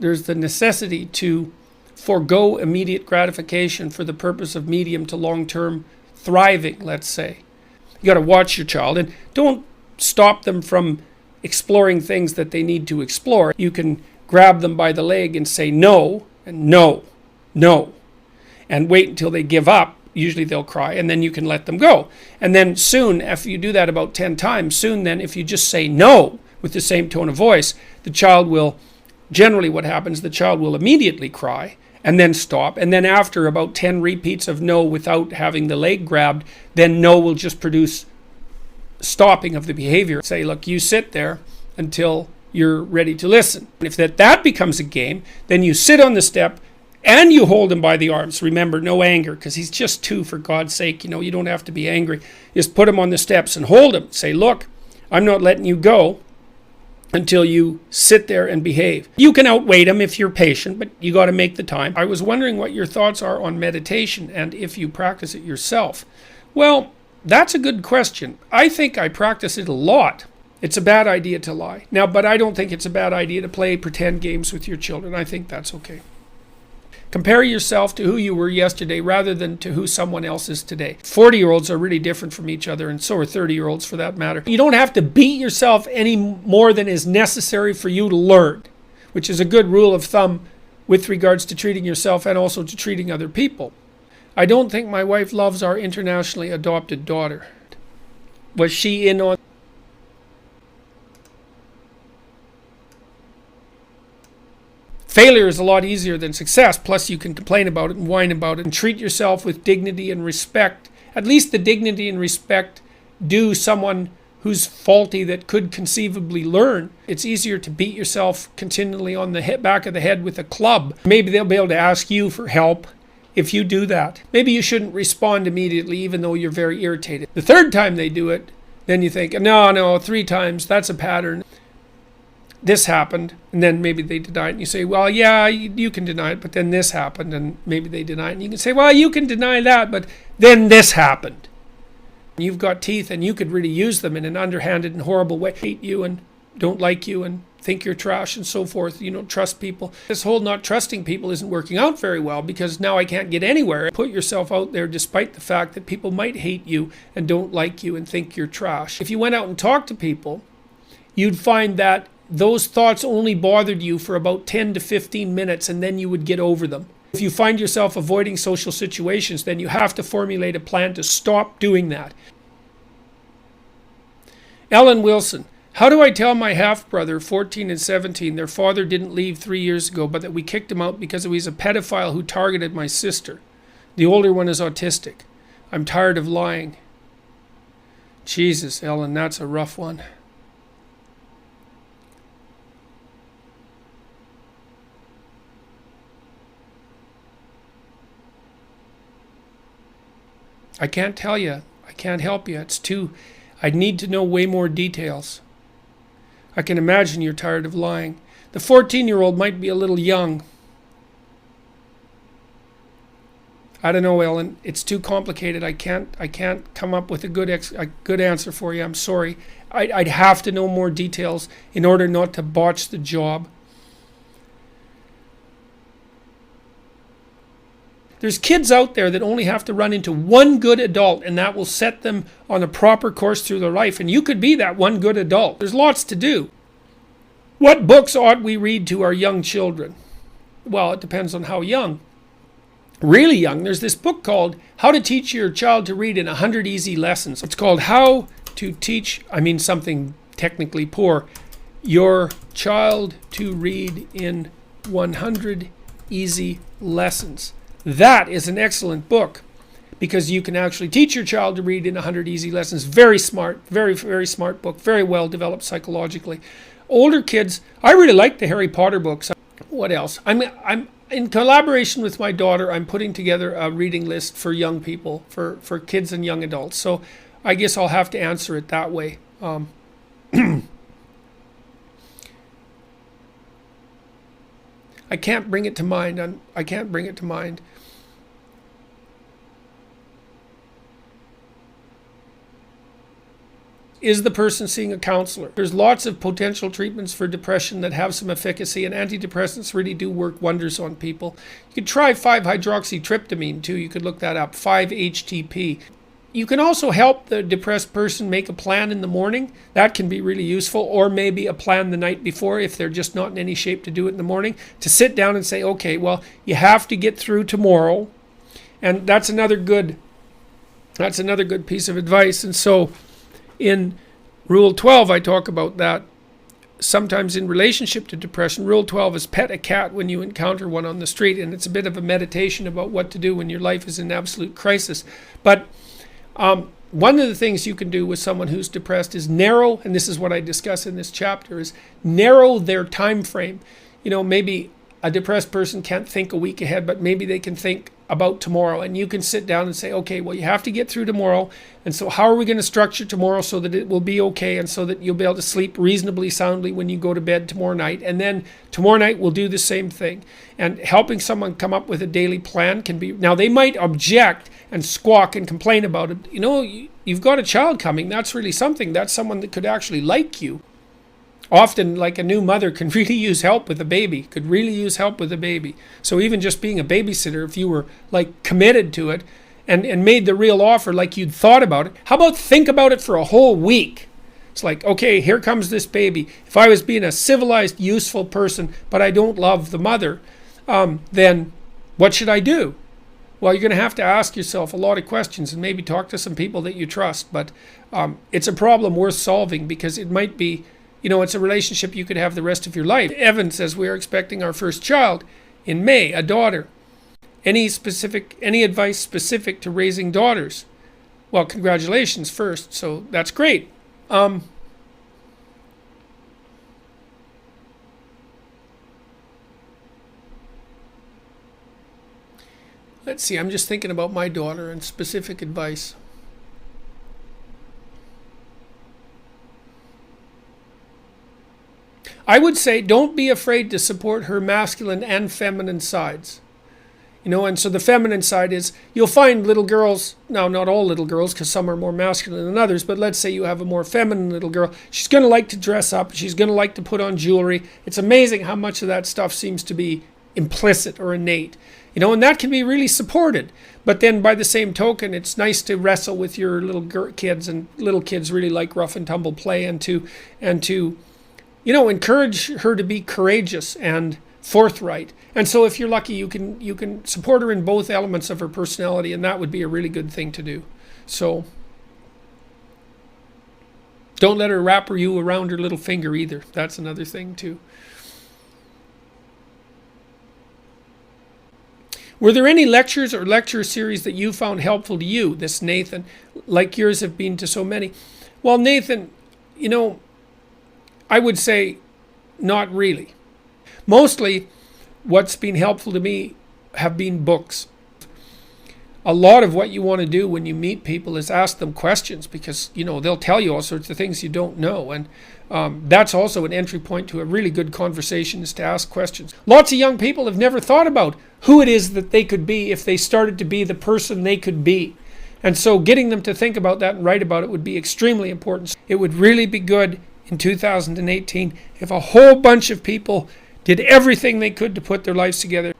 there's the necessity to forego immediate gratification for the purpose of medium to long-term thriving, let's say. You got to watch your child and don't stop them from exploring things that they need to explore. You can grab them by the leg and say no, and no, no, and wait until they give up. Usually they'll cry, and then you can let them go. And then soon, after you do that about 10 times, soon then if you just say no with the same tone of voice, the child will, generally what happens, the child will immediately cry and then stop. And then after about 10 repeats of no without having the leg grabbed, then no will just produce stopping of the behavior. Say, look, you sit there until you're ready to listen. And if that becomes a game, then you sit on the step and you hold him by the arms. Remember, no anger, because he's just 2, for God's sake. You don't have to be angry. Just put him on the steps and hold him. Say, look, I'm not letting you go until you sit there and behave. You can outwait him if you're patient, but you got to make the time. I was wondering what your thoughts are on meditation and if you practice it yourself. Well, that's a good question. I think I practice it a lot. It's a bad idea to lie. Now, but I don't think it's a bad idea to play pretend games with your children. I think that's okay. Compare yourself to who you were yesterday rather than to who someone else is today. 40-year-olds are really different from each other, and so are 30-year-olds for that matter. You don't have to beat yourself any more than is necessary for you to learn, which is a good rule of thumb with regards to treating yourself and also to treating other people. I don't think my wife loves our internationally adopted daughter. Was she in on... Failure is a lot easier than success, plus you can complain about it and whine about it and treat yourself with dignity and respect. At least the dignity and respect due someone who's faulty that could conceivably learn. It's easier to beat yourself continually on the back of the head with a club. Maybe they'll be able to ask you for help if you do that. Maybe you shouldn't respond immediately even though you're very irritated. The third time they do it, then you think, no, 3 times, that's a pattern. This happened, and then maybe they deny it, and you say, well, yeah, you can deny it, but then this happened, and maybe they deny it, and you can say, well, you can deny that, but then this happened. You've got teeth, and you could really use them in an underhanded and horrible way. Hate you, and don't like you, and think you're trash, and so forth. You don't trust people. This whole not trusting people isn't working out very well, because now I can't get anywhere. Put yourself out there despite the fact that people might hate you, and don't like you, and think you're trash. If you went out and talked to people, you'd find that those thoughts only bothered you for about 10 to 15 minutes, and then you would get over them. If you find yourself avoiding social situations, then you have to formulate a plan to stop doing that. Ellen Wilson, how do I tell my half-brother, 14 and 17, their father didn't leave 3 years ago, but that we kicked him out because he was a pedophile who targeted my sister? The older one is autistic. I'm tired of lying. Jesus, Ellen, that's a rough one. I can't tell you. I can't help you. I'd need to know way more details. I can imagine you're tired of lying. The 14-year-old might be a little young. I don't know, Ellen. It's too complicated. I can't come up with a good answer for you. I'm sorry. I'd have to know more details in order not to botch the job. There's kids out there that only have to run into one good adult, and that will set them on a proper course through their life. And you could be that one good adult. There's lots to do. What books ought we read to our young children? Well, it depends on how young. Really young, there's this book called How to Teach Your Child to Read in 100 Easy Lessons. It's called How to Teach, something technically poor, your child to read in 100 easy lessons. That is an excellent book because you can actually teach your child to read in 100 easy lessons. Very smart, very, very smart book, very well developed psychologically. Older kids, I really like the Harry Potter books. What else? I'm in collaboration with my daughter, I'm putting together a reading list for young people, for kids and young adults. So I guess I'll have to answer it that way. I can't bring it to mind. I can't bring it to mind. is the person seeing a counselor? There's lots of potential treatments for depression that have some efficacy, and antidepressants really do work wonders on people. You could try 5-hydroxytryptamine too. You could look that up, 5-HTP. You can also help the depressed person make a plan in the morning. That can be really useful, or maybe a plan the night before if they're just not in any shape to do it in the morning, to sit down and say, okay, well, you have to get through tomorrow. And that's another good piece of advice. And so in Rule 12, I talk about that sometimes in relationship to depression. Rule 12 is pet a cat when you encounter one on the street, and it's a bit of a meditation about what to do when your life is in absolute crisis. But one of the things you can do with someone who's depressed is narrow, and this is what I discuss in this chapter, is narrow their time frame. Maybe a depressed person can't think a week ahead, but maybe they can think about tomorrow, and you can sit down and say, okay, well, you have to get through tomorrow, and so how are we going to structure tomorrow so that it will be okay, and so that you'll be able to sleep reasonably soundly when you go to bed tomorrow night, and then tomorrow night we'll do the same thing. And helping someone come up with a daily plan can be, now they might object and squawk and complain about it. You've got a child coming, that's really something, that's someone that could actually like you. Often, like a new mother can really use help with a baby, could really use help with a baby. So even just being a babysitter, if you were like committed to it and made the real offer, like you'd thought about it, how about think about it for a whole week? It's like, okay, here comes this baby. If I was being a civilized, useful person, but I don't love the mother, then what should I do? Well, you're going to have to ask yourself a lot of questions and maybe talk to some people that you trust. But it's a problem worth solving, because it might be, it's a relationship you could have the rest of your life. Evan says we are expecting our first child in May, a daughter. Any advice specific to raising daughters? Well, congratulations first. So that's great. Let's see. I'm just thinking about my daughter and specific advice. I would say don't be afraid to support her masculine and feminine sides. And so the feminine side is, you'll find little girls, now not all little girls because some are more masculine than others, but let's say you have a more feminine little girl. She's going to like to dress up. She's going to like to put on jewelry. It's amazing how much of that stuff seems to be implicit or innate. And that can be really supported. But then by the same token, it's nice to wrestle with your little kids, and little kids really like rough and tumble play, and to encourage her to be courageous and forthright. And so if you're lucky, you can support her in both elements of her personality, and that would be a really good thing to do. So don't let her wrap you around her little finger either. That's another thing too. Were there any lectures or lecture series that you found helpful to you? This Nathan, like yours have been to so many. Well, Nathan, I would say not really. Mostly what's been helpful to me have been books. A lot of what you want to do when you meet people is ask them questions, because they'll tell you all sorts of things you don't know, and that's also an entry point to a really good conversation, is to ask questions. Lots of young people have never thought about who it is that they could be if they started to be the person they could be. And so getting them to think about that and write about it would be extremely important. It would really be good in 2018 if a whole bunch of people did everything they could to put their lives together